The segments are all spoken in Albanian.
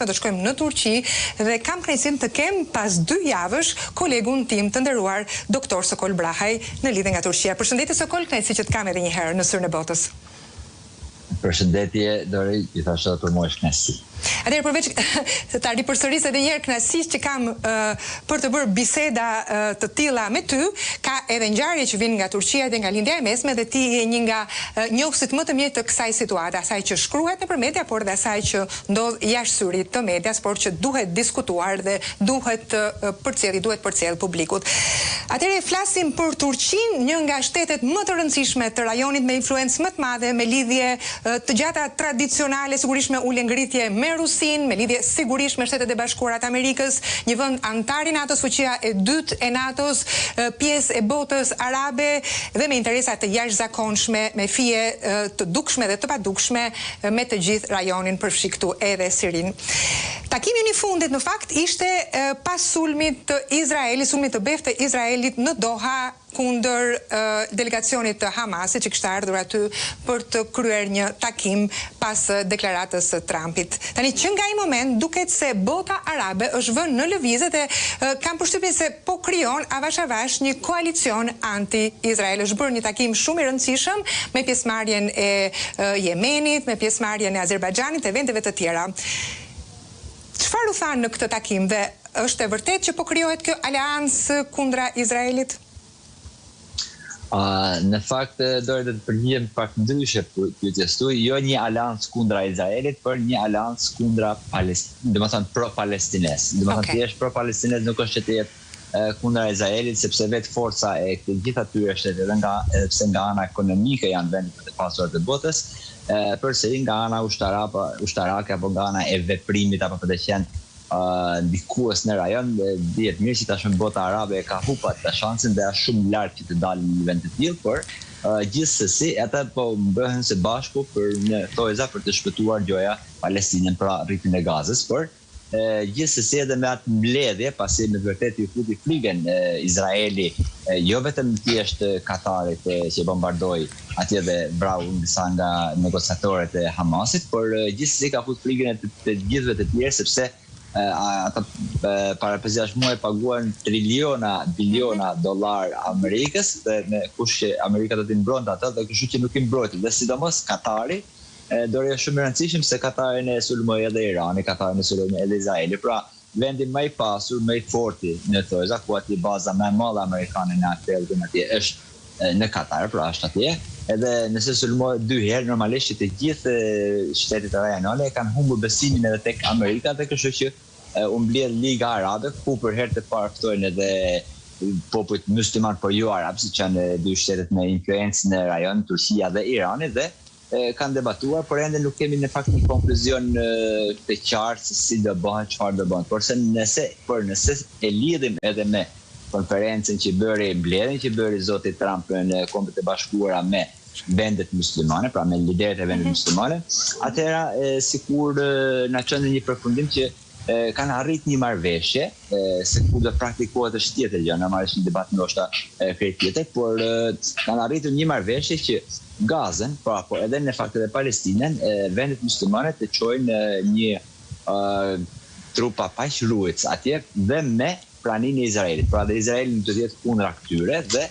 të shkojmë në Turqi dhe kam kënaqësinë të kem pas 2 javësh kolegun tim të nderuar doktor Sokol Brahaj në lidhje nga Turqia. Përshëndetje Sokol, kënaqësi që të kam edhe një herë në Syrin e Botës. Përshëndetje Dori, i thashë për mua është kënaqësi. Atëherë përveç se ta ripërsëris edhe një herë kënaqësisë që kam për të bërë biseda të tilla me ty, ka edhe ngjarje që vijnë nga Turqia dhe nga lindja e mesme dhe ti je një nga njohësit më të mirë të kësaj situate, asaj që shkruhet nëpër media, por dhe asaj që ndodh jashtë syrit të medias, por që duhet diskutuar dhe duhet përcjell publikut. Atëherë flasim për Turqinë, një nga shtetet më të rëndësishme të rajonit me influencë më të madhe, me lidhje të gjata tradicionale, sigurisht me ulje ngritje me Rusin, me lidhje sigurisht me Shtetet e Bashkuara të Amerikës, një vend antar i NATO-s, fuqia e dytë e NATO-s, pjesë e botës arabe dhe me interesa të jashtëzakonshme, me fije të dukshme dhe të padukshme me të gjithë rajonin, përfshi këtu edhe Sirin. Takimi i fundit në fakt ishte pas sulmit të Izraelit, sulmit të beftë të Izraelit në Doha kundër delegacionit të Hamasit që kishte ardhur aty për të kryer një takim pas deklaratës së Trumpit. Tani që nga ai moment duket se bota arabe është vënë në lëvizje dhe kam përshtypjen se po krijon avash avash një koalicion anti-Izrael. Është bërë një takim shumë i rëndësishëm me pjesëmarrjen e Yemenit, me pjesëmarrjen e Azerbajxhanit e vendeve të tjera. Çfarë u thanë në këtë takim dhe është e vërtetë që po krijohet kjo aleancë kundra Izraelit? Në fakt, Dori, dhe të përgjigjem pak ndryshe pyetjes tuaj, jo një aleancë kundra Izraelit, por një aleancë kundra Palestinës, domethënë pro-palestines. Domethënë thjesht pro-palestines nuk është që të jetë kundra Izraelit, sepse vetë forca e të gjitha këtyre shteteve, edhe pse nga ana ekonomike janë vendet më të pasura të botës, përsëri nga ana ushtarake apo nga ana e veprimit apo për të qenë ndikues në rajon, dihet mirë që tashmë bota arabe ka hupa të shansin dhe është shumë larg që të dalë në një vend të tillë, por gjithsesi ata po bëhen së bashku për një thojza për të shpëtuar gjoja Palestinën pra rritjen e Gazës, por gjithsesi edhe me atë mbledhje, pasi me vërtet i futi frikën Izraeli, jo vetëm thjesht Katarit që bombardoi atje dhe vrau disa nga negociatorët e Hamasit, por gjithsesi ka futur frikën e të gjithëve të tjerë, sepse ata para 50 muaj paguan biliona dollar Amerikës dhe në kush që Amerika do t'i mbronte ata dhe kështu që nuk i mbrojti. Dhe sidomos Katari, Dori është shumë i rëndësishëm se Katarin e sulmoi edhe Irani, Katarin e sulmoi edhe Izraeli. Pra, vendi më i pasur, më i forti në thojza, ku aty baza më e madhe amerikane në atë atje është në Katar, pra është atje. Edhe nëse sulmohet 2 herë, normalisht që të gjithë shtetet rajonale kanë humbur besimin edhe tek Amerika dhe kështu që u mbledh Liga Arabe, ku për herë të parë ftojnë edhe popujt musliman, por jo arab, siç janë 2 shtetet me influencë në rajon, Turqia dhe Irani, dhe kanë debatuar, por ende nuk kemi në fakt një konkluzion të qartë se si do bëhen, çfarë do bëhen. Por nëse e lidhim edhe me konferencën që bëri, mbledhjen që bëri zoti Trump në Kombet e Bashkuara me vendet muslimane, pra me liderët e vendet muslimane, atëherë sikur na çon në një përfundim që kanë arrit një marrëveshje, se ku do praktikohet është tjetër gjë, normalisht një debat ndoshta krejt tjetër, por kanë arritur një marrëveshje që Gazën, po edhe në fakt edhe Palestinën, vendet muslimane të çojnë një trupa paqërues atje dhe me praninë e Izraelit. Pra dhe Izraeli do të jetë kundra këtyre dhe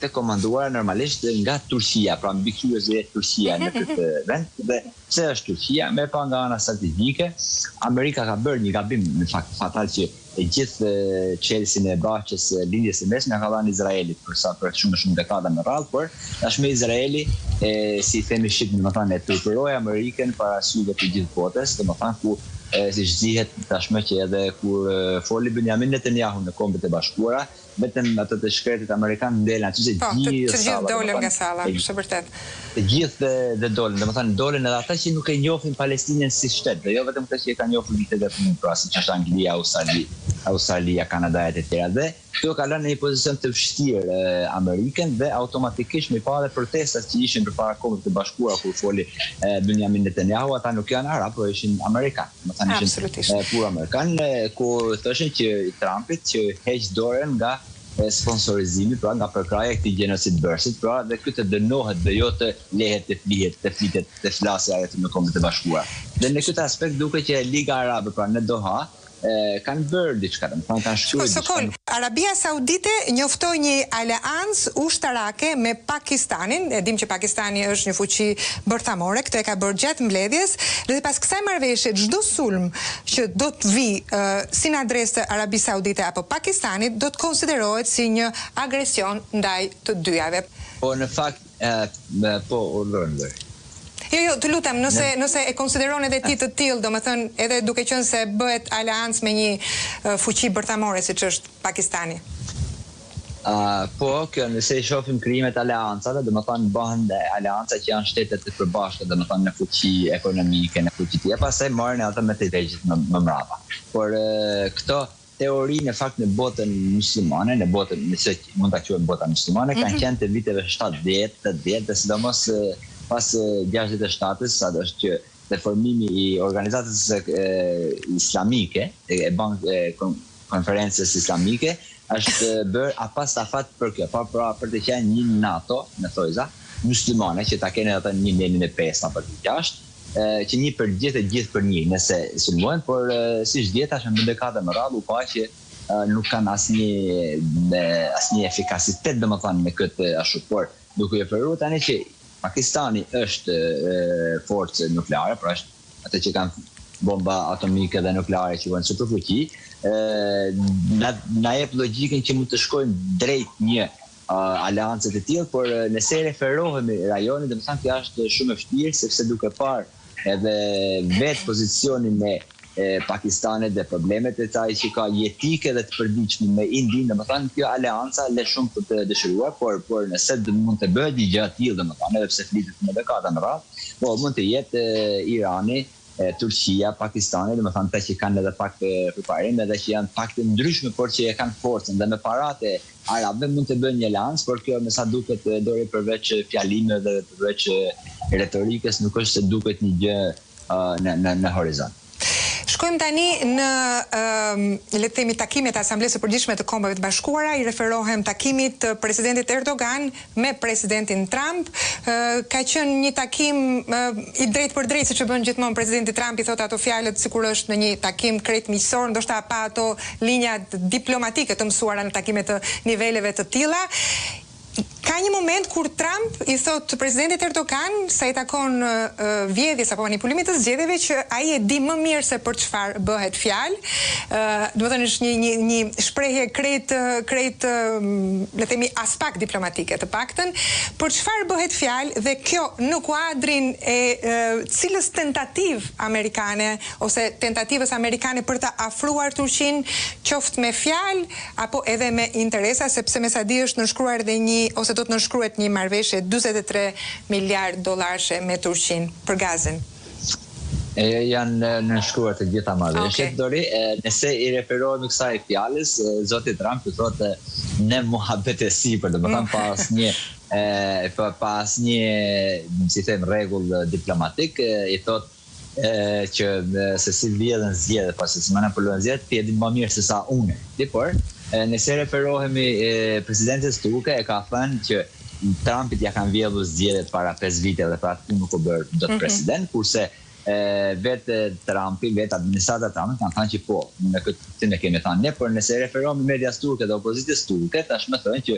të komanduara normalisht nga Turqia, pra mbikëqyrës dhe Turqia në këtë vend. Dhe pse është Turqia? Me pa nga ana strategjike, Amerika ka bërë një gabim në fakt fatal që e gjithë çelësin e bashkës lindjes së mesme ka dhënë Izraelit për shumë dekada me radhë, por tashmë Izraeli si themi shit, domethënë e turpëroi Amerikën para syve të gjithë botës, domethënë ku siç zihet tashmë që edhe kur foli Benjamin Netanyahu në Kombet e Bashkuara, vetëm ato të shkretit amerikan ndelën aty se gjithë dolën nga salla, është vërtet. Të gjithë dhe dolën, domethënë dolën edhe ata që nuk e njohin Palestinën si shtet, dhe jo vetëm ata që e kanë njohur vitet e fundit, pra siç është Anglia, Australia, Kanada e të tjera. Dhe këto ka lënë në një pozicion të vështirë Amerikën dhe automatikisht me pa dhe protestat që ishin përpara Kombeve të Bashkuara kur foli Benjamin Netanyahu, ata nuk janë arab, por ishin amerikan. Domethënë ishin pur amerikan, ku thoshin që Trumpit që heq dorën nga sponsorizimi, pra nga përkraja e këtij genocid bërësit, pra dhe këtë dënohet dhe jo të lehet të flihet, të flitet, të flasë ajo të në Kombet e Bashkuara. Dhe në këtë aspekt duke që Liga Arabe, pra në Doha, kanë bërë diçka, kanë shkruar Sokol, Arabia Saudite njoftoi një aleancë ushtarake me Pakistanin. E dim që Pakistani është një fuqi bërthamore, këtë e ka bërë gjatë mbledhjes, dhe pas kësaj marrëveshje çdo sulm që do të vi si në adresë të Arabisë Saudite apo Pakistanit do të konsiderohet si një agresion ndaj të dyjave. Po në fakt, po urdhëroj. Jo, të lutem, nëse e konsideron edhe ti të tillë, domethënë edhe duke qenë se bëhet aleancë me një fuqi bërthamore siç është Pakistani. Po, nëse i shohim krijimet aleancave, domethënë bëhen aleanca që janë shtetet të përbashkëta, domethënë në fuqi ekonomike, në fuqi tjetër, pastaj marrin ata me të drejtë më mbrapa. Por këto teori në fakt në botën muslimane, në botën, nëse mund ta quajmë bota muslimane, kanë qenë të viteve 70, 80, dhe sidomos pas 67-s, sa është që reformimi i organizatës islamike, konferencës islamike, është bërë apastafat për kjo, për të qenë një NATO, në thojza, muslimane, që ta kene ata një 2005 apo 2006, që një për gjithë për një, nëse sulmojnë, por si shdjeta është në dekada më radhë, u pa që nuk kanë asnjë efikasitet, domethënë në këtë ashtu, por duke referuar tani që Pakistani është forcë nukleare, pra është atë që kanë bomba atomike dhe nukleare që vënë superfuqi, na jep logjikën që mund të shkojmë drejt një aleancë të tillë, por nëse referohemi rajonit, domethënë kjo është shumë e vështirë, sepse duke parë edhe vetë pozicionin me Pakistanit dhe problemet e saj që ka jetike dhe të përditshme me Indin, domethënë kjo aleanca le shumë për të dëshiruar, por nëse mund të bëhet një gjë e tillë, domethënë edhe pse flitet në dekada më radh, po mund të jetë Irani, Turqia, Pakistani, domethënë ata që kanë edhe pak përparim, edhe që janë pak të ndryshme, por që e kanë forcën dhe me paratë arabe mund të bëjnë një aleancë, por kjo me sa duket dori përveç fjalimeve dhe përveç retorikës, nuk është se duket një gjë në horizont. Shkojmë tani në le të themi takimet e Asamblesë së Përgjithshme të Kombeve të Bashkuara, i referohem takimit të presidentit Erdogan me presidentin Trump. Ka qenë një takim i drejt për drejt, siç e bën gjithmonë presidenti Trump, i thot ato fjalët sikur është në një takim krejt miqësor, ndoshta pa ato linjat diplomatike të mësuara në takime të niveleve të tilla. Ka një moment kur Trump i thot presidentit Erdogan sa i takon vjedhjes apo manipulimit të zgjedhjeve që ai e di më mirë se për çfarë bëhet fjalë. Domethënë është një shprehje krejt le të themi as pak diplomatike të paktën, për çfarë bëhet fjalë dhe kjo në kuadrin e cilës tentativë amerikane ose tentativës amerikane për të afruar Turqinë, qoftë me fjalë apo edhe me interesa, sepse me sa di është nënshkruar edhe ose do të nënshkruhet një marrëveshje $43 miliardë me Turqinë për gazin. Janë nënshkruar të gjitha marrëveshjet, Dori. Nëse i referohemi kësaj fjalës, zoti Trump i thotë ne muhabet e sipër, domethënë pas një si them rregull diplomatik, i thotë që se si vjedhen zgjedhjet, pas se si manipulojnë zgjedhjet, ti e di më mirë se sa unë. Por nëse referohemi presidentes turke, e ka thënë që Trumpit ja kanë vjedhur zgjedhjet para 5 vite dhe pra aty nuk u bër dot president, kurse vetë Trumpi, vetë administrata Trump kanë thënë që po, në këtë ne kemi thënë ne, por nëse referohemi medias turke dhe opozitës turke, tashmë thonë që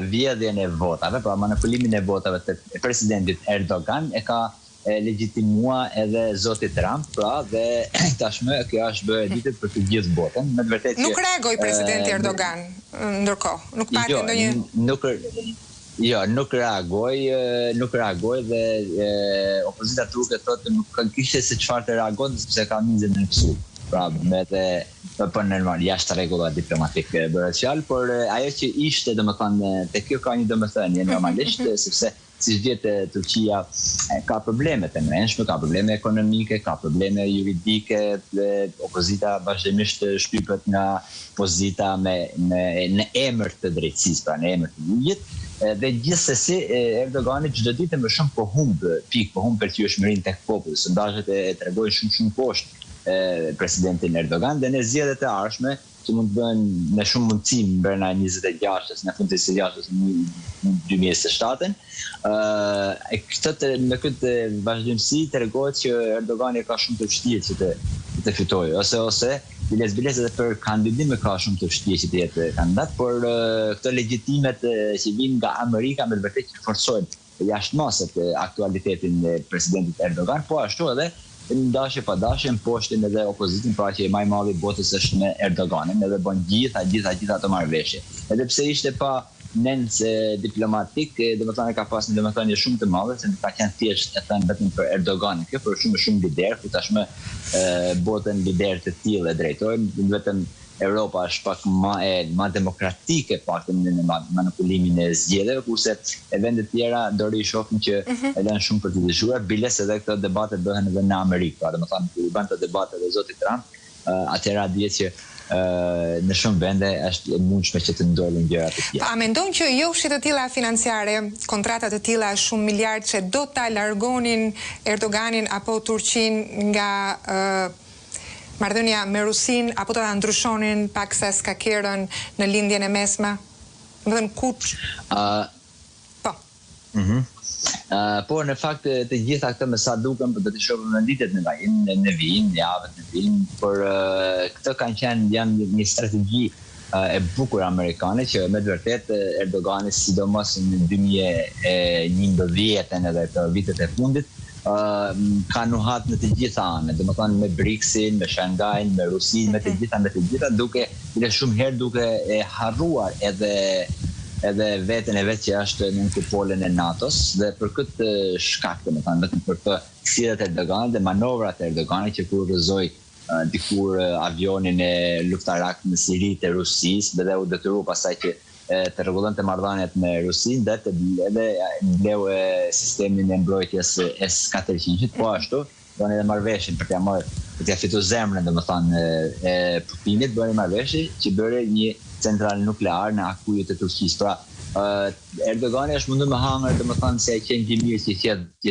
vjedhjen e votave, pra manipulimin e votave të presidentit Erdogan e ka legjitimua edhe zoti Trump, pra dhe tashmë kjo është bërë ditë për të gjithë botën. Me të vërtetë nuk reagoi presidenti Erdogan ndërkohë, nuk pati ndonjë nuk reagoi dhe opozita turke thotë nuk kishte se çfarë të reagonte sepse ka mizën në kësu. Pra me për normal jashtë rregullave diplomatike bëhet fjalë, por ajo që ishte domethënë te kjo ka një domethënie normalisht sepse si vjetë Turqia ka probleme të menshme, ka probleme ekonomike, ka probleme juridike, opozita vazhdimisht shtypet nga pozita në emër të drejtësisë, pra në emër të ligjit, dhe gjithsesi Erdogani çdo ditë më shumë po humb përqyeshmërinë tek populli, sondazhet e tregojnë shumë poshtë presidentin Erdogan dhe në zgjedhjet e ardhshme që mund të bëhen me shumë mundësi brenda 26-s, në fund të 26-s në 2027-ën. Me këtë vazhdimsi tregohet që Erdogani ka shumë të vështirë që të fitojë, ose biles edhe për kandidim ka shumë të vështirë që të jetë kandidat, por këto legjitimet që vinë nga Amerika me të vërtetë që forcojnë jashtëmaset aktualitetin e presidentit Erdogan, po ashtu edhe ndashje pa dashje mposhtin edhe opozitin, pra që më i madhi botës është me Erdoganin, edhe bën gjitha ato marrëveshje. Edhe pse ishte pa nence diplomatik, domethënë ka pas një domethënie shumë të madhe, se ka qenë thjesht e thënë vetëm për Erdoganin. Kjo për shumë lider, ku tashmë botën lider të tillë e drejtojnë, vetëm Europa është pak ma demokratike pak në manipulimin e zgjedhjeve, kurse e vendet tjera dori shohim që e lënë shumë për të dëshuar, biles edhe këto debate bëhen edhe në Amerikë. Pra domethënë kur bën këto debate dhe zoti Trump, atëherë dihet që në shumë vende është e mundshme që të ndodhin gjëra të tjera. A mendon që jofshit të tilla financiare, kontrata të tilla shumë miliard që do ta largonin Erdoganin apo Turqinë nga marrëdhënia me Rusin, apo të ta ndryshonin pak sa skakerën në lindjen e mesme? Më thënë kuç? Po. Por në fakt të gjitha këto me sa duken do të shohim në ditët në vijim, javët në vijim, por këto janë një strategji e bukur amerikane që me të vërtetë Erdogani sidomos në 2011 edhe të vitet e fundit ka nuhat në të gjitha anë, domethënë me BRICS-in, me Shanghai, me Rusin, me të gjitha, duke shumë herë duke e harruar edhe veten e vet që është në kupolën e NATO-s, dhe për këtë shkak, domethënë vetëm për të sjelljet e Erdoganit dhe manovrat e Erdoganit që kur rrëzoi dikur avionin e luftarak në Siri të Rusisë dhe u detyrua pastaj që të rregullonte marrëdhëniet me Rusin dhe edhe bleu sistemin e mbrojtjes S-400, po ashtu bënë edhe marrëveshjen për t'ia fituar zemrën, domethënë e Putinit, bëri marrëveshje që bëri një central nuklear në akujët e Turqisë. Pra Erdogani është mundur me hangër, domethënë se ai qenë gjimir që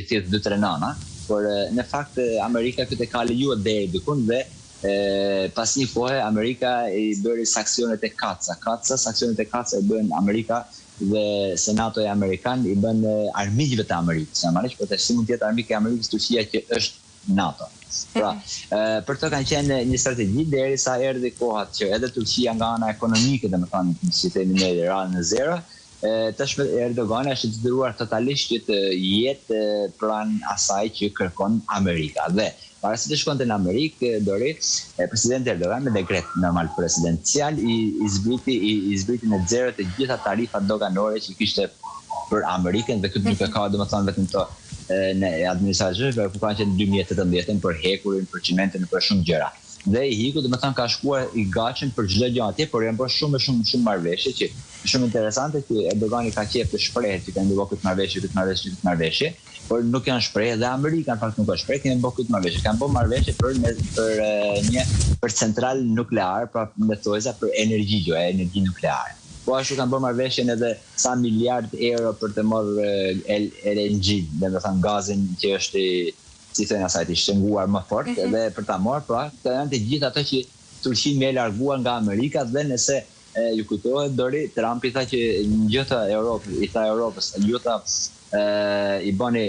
thjet 2-3 nana, por në fakt Amerika këtë ka lejuar deri dikun dhe pas një kohe Amerika i bëri sanksionet e Katsa. Sanksionet e Katsa i bën Amerika dhe Senatoja Amerikan i bën armiqve të Amerikës. Normalisht, por tash si mund të jetë armik e Amerikës Turqia që është NATO. Pra, për të kanë qenë një strategji derisa erdhi kohat që edhe Turqia nga ana ekonomike, domethënë si themi ne, rënë në zero, tashmë Erdogani është detyruar totalisht që të jetë pranë asaj që kërkon Amerika. Dhe para se të shkonte në Amerikë, dori, presidenti Erdogan me dekret normal presidencial i zbriti në zero të gjitha tarifat doganore që kishte për Amerikën, dhe këtë nuk e ka domethënë vetëm to në administracion, por kanë qenë 2018 për hekurin, për çimentin, për shumë gjëra. Dhe i hiku domethënë ka shkuar i gatshëm për çdo gjë atje, por janë bërë shumë marrëveshje që shumë interesante që Erdogani ka qejf të shprehë që kanë bërë këtë marrëveshje, por nuk janë shprehë dhe Amerika në fakt nuk ka shprehë, kanë bërë këtë marrëveshje. Kanë bërë marrëveshje për central nuklear, pra me thojza për energji nukleare. Po ashtu kanë bërë marrëveshjen edhe sa miliard euro për të marrë LNG, domethënë gazin që është si thënë asaj të shënguar më fort, edhe për ta marrë, pra këto janë të gjitha ato që Turqia më larguar nga Amerika, dhe nëse ju kujtohet dori Trump i tha që gjitha Europës, i bëni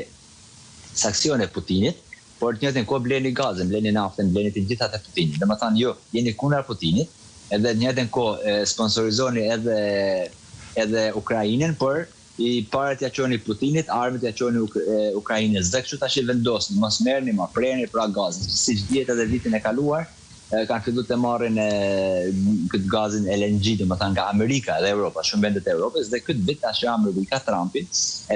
sanksione Putinit, por të njëjtën kohë bleni gazin, bleni naftën, bleni të gjitha të Putinit. Domethënë ju jeni kundër Putinit, edhe të njëjtën kohë sponsorizoni edhe Ukrainën, por i parat ja çoni Putinit, armët ja çoni Ukrainës. Dhe kështu tash i vendosni, mos merrni, ma prerni pra gazin. Siç dihet edhe vitin e kaluar, kanë filluar të marrin këtë gazin LNG, domethënë nga Amerika dhe Europa, shumë vendet e Europës, dhe këtë vit tash Amerika Trumpi e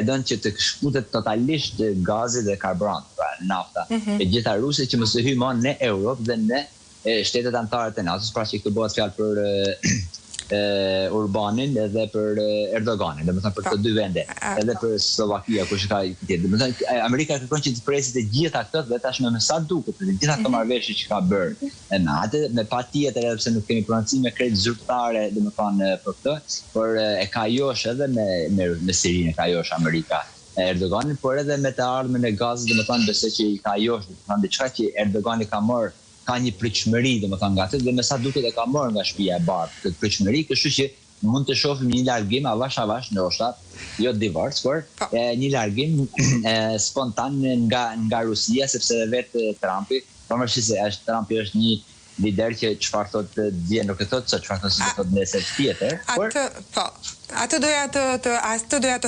don që të shkutet totalisht gazi dhe karburant, pra nafta. E gjitha rusit që mos të hyjë më në Europë dhe në shtetet anëtare të NATO-s, pra që këtu bëhet fjalë për Urbanin edhe për Erdoganin, domethënë për këto dy vende, edhe për Slovakia kush ka tjetër. Domethënë Amerika kërkon që të presit të gjitha këto, dhe tashmë me sa duket të gjitha këto marrëveshje që ka bërë me atë, me patjetër edhe pse nuk kemi pronësi me kredit zyrtare, domethënë për këtë, por e ka josh edhe me Sirinë, ka josh Amerika Erdoganin, por edhe me të ardhmen e gazit, domethënë besoj që i ka josh, domethënë diçka që Erdogani ka marrë ka një pritshmëri domethënë nga atë dhe me sa duket e ka marrë nga shtëpia e bardhë këtë pritshmëri, kështu që mund të shohim një largim avash ndoshta, jo divorc, por një largim spontan nga Rusia, sepse vetë Trumpi, pavarësisht se Trumpi është një lider që çfarë thotë dje nuk e thotë, se çfarë thotë nesër tjetër. Atë doja të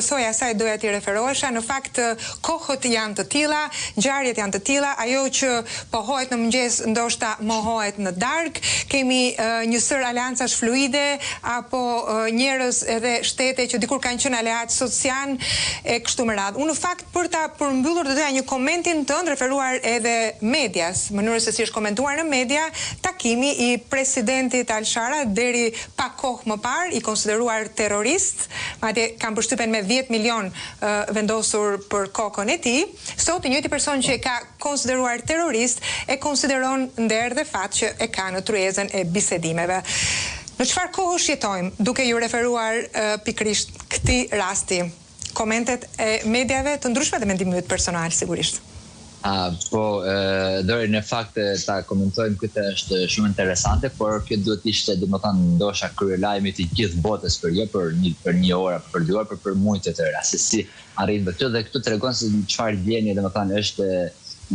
thoja, asaj doja t'i referohesha, në fakt kohët janë të tilla, ngjarjet janë të tilla, ajo që pohohet në mëngjes ndoshta mohohet në darkë, kemi një sër aleancash fluide apo njerëz edhe shtete që dikur kanë qenë aleat sot janë e kështu me radhë. Unë në fakt për ta përmbyllur do doja një komentin tënd referuar edhe medias, mënyrës se si është komentuar në media takimi i presidentit Al-Shara deri pa kohë më parë, i konsideruar terrorist, madje kanë përshtypen me 10 milion vendosur për kokën e tij. Sot i njëjti person që e ka konsideruar terrorist e konsideron nder dhe fat që e ka në tryezën e bisedimeve. Në çfarë kohësh jetojmë, duke ju referuar pikërisht këtij rasti? Komentet e mediave të ndryshme dhe mendimin yt personal sigurisht. Dori, në fakt ta komentojmë këtë është shumë interesante, por kjo duhet ishte domethënë ndoshta kryelajmi të gjithë botës për jo për një orë, për 2 orë, për muaj të tëra, se si arrin këtu dhe këtu tregon se çfarë gjeni domethënë është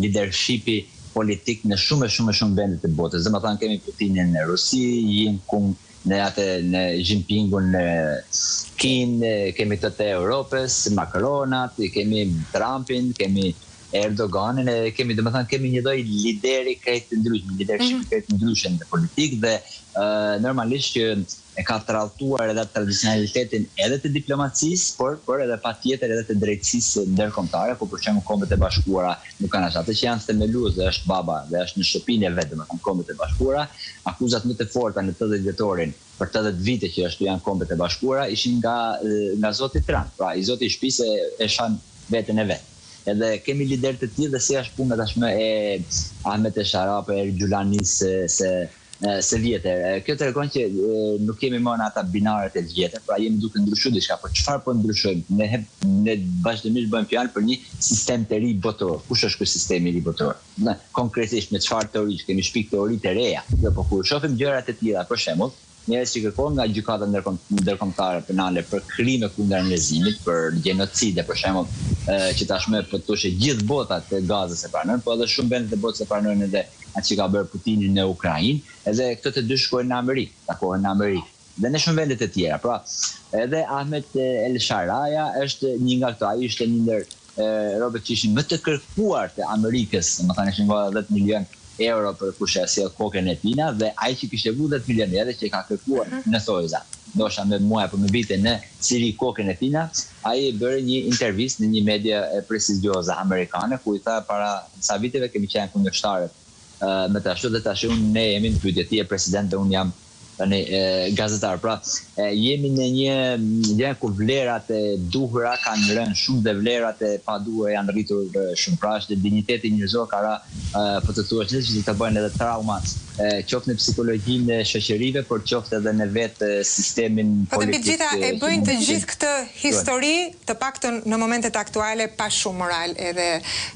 leadershipi politik në shumë vende të botës. Domethënë kemi Putinin në Rusi, Jin-Kung në Jinpingun në Kinë, kemi të Europës, Macronat, kemi Trumpin, kemi Erdoganin, kemi një lloj lideri krejt të ndryshëm, leadership krejt të ndryshëm në politikë dhe normalisht që e ka tralltuar edhe tradicionalitetin edhe të diplomacisë, por edhe patjetër edhe të drejtësisë ndërkombëtare, ku për shembull Kombet e Bashkuara nuk kanë atë që janë themelues dhe është baba dhe është në shtëpinë e vet, domethënë Kombet e Bashkuara, akuzat më të forta në 80 vjetorin për 80 vite që ashtu janë Kombet e Bashkuara ishin nga zoti Trump, pra i zoti i shtëpisë e shan veten e vet. Edhe kemi lider të tillë dhe si është puna tashmë e Ahmet e Sharap e Gjulanis se vjetër. Kjo tregon që nuk kemi më në ata binaret e vjetër, pra jemi duke ndryshuar diçka, por çfarë po ndryshojmë? Ne vazhdimisht bëjmë fjalë për një sistem të ri botror. Kush është ky sistem i ri botror? Konkretisht me çfarë teori? Kemi shpik teori të reja. Jo, po kur shohim gjërat e tilla, për shembull, njerëz që kërkojnë nga gjykata ndërkombëtare penale për krime kundër njerëzimit, për gjenocide, për shembull, që tashmë po thoshë gjithë botat e Gazës e pranojnë, po edhe shumë vende të botës e pranojnë edhe atë që ka bërë Putini në Ukrainë, edhe këto të dy shkojnë në Amerikë, takohen në Amerikë. Dhe në shumë vende të tjera. Pra, edhe Ahmet El Sharaja është një nga këto, ai ishte një ndër robët që ishin më të kërkuar të Amerikës, domethënë ishin 10 milion euro për kush e sjell kokën e tina dhe ai që kishte vu 10 milion edhe që ka kërkuar në thojza, ndoshta me muaj apo me vite në Siri kokën e tina, ai bëri një intervistë në një media prestigjioze amerikane ku i tha para sa viteve kemi qenë kundërshtarë me të ashtu dhe tash ne jemi në pyetje, ti je president dhe unë jam gazetar. Pra, jemi në një ku vlerat e duhura kanë rënë shumë dhe vlerat e paduhura janë rritur shumë. Pra, është dinjiteti njerëzor ka ra po të thuash që të bëjnë edhe trauma, qoftë në psikologjinë e shoqërive, por qoftë edhe në vetë sistemin politik. Po të gjitha e bëjnë të gjithë këtë histori, të paktën në momentet aktuale pa shumë moral, edhe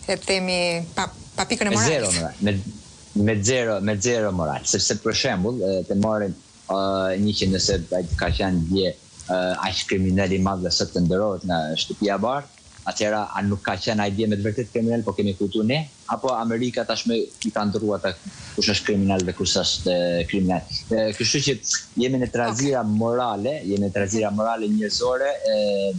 e themi pa pikën e moralit. Me zero moral, sepse për shembull të marrim një që nëse ka qenë dje aq kriminal i madh dhe sot të nderohet nga shtëpia e bardhë, atëra nuk ka qenë ai dje me të vërtet kriminal, po kemi kuptuar ne, apo Amerika tashmë i ka ndrruar ata kush është kriminal dhe kush është kriminal. Kështu që jemi në trazira morale, njerëzore,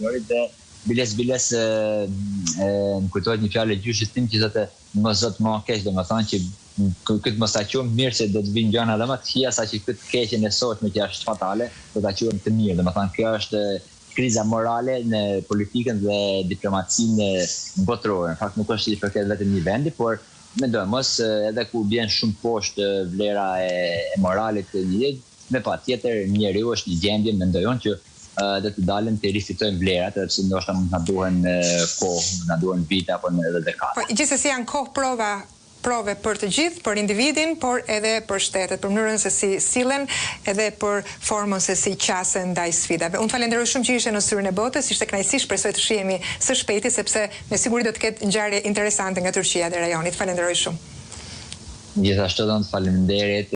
dhe biles më kujtohet një fjalë e gjyshit tim që thotë më zot më keq, domethënë që këtë mos ta quajmë mirë se do të vinë gjëra edhe më të këqija, saqë këtë keqen e sotme që është fatale, do ta quajmë të mirë. Domethënë kjo është kriza morale në politikën dhe diplomacinë botërore. Në fakt nuk është i përket vetëm një vendi, por mendoj mos edhe ku vjen shumë poshtë vlera e moralit të njëri, me patjetër njeriu është një gjendje, mendoj unë që dhe të dalën të rifitojnë vlerat, edhe pse ndoshta mund na duhen kohë, na duhen vite apo edhe dekada. Po gjithsesi janë kohë prove për të gjithë, për individin, por edhe për shtetet, për mënyrën se si sillen, edhe për formën se si qasen ndaj sfidave. Unë falenderoj shumë që ishe në Syrin e Botës, ishte kënaqësi, shpresoj të shihemi së shpejti sepse me siguri do të ketë ngjarje interesante nga Turqia dhe rajoni. Falenderoj shumë. Gjithashtu do të faleminderit